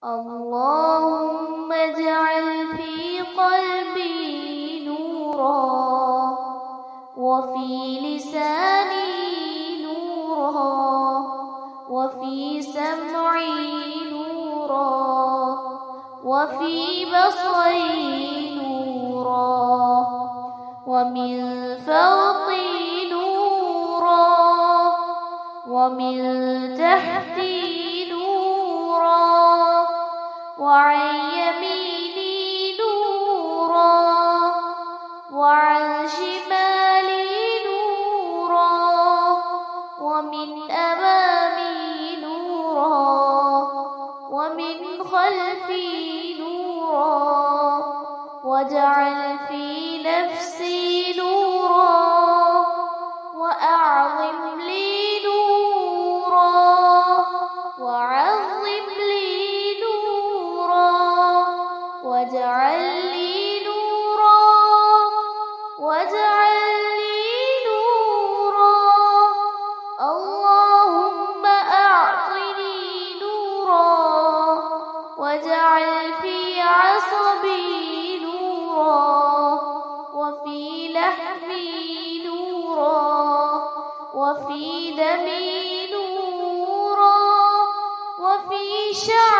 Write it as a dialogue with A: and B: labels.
A: اللهم اجعل في قلبي نورا وفي لساني نورا وفي سمعي نورا وفي بصري نورا ومن فوقي نورا ومن تحتي نورا وعن يميني نورا وعن شمالي نورا ومن أمامي نورا ومن خلفي نورا واجعل في نفسي نورا وأعظم لي نورا وعظم لي نورا واجعل لي نورا واجعل لي نورا اللهم أعطني نورا واجعل في عصبي نورا وفي لحمي نورا وفي دمي نورا وفي شعري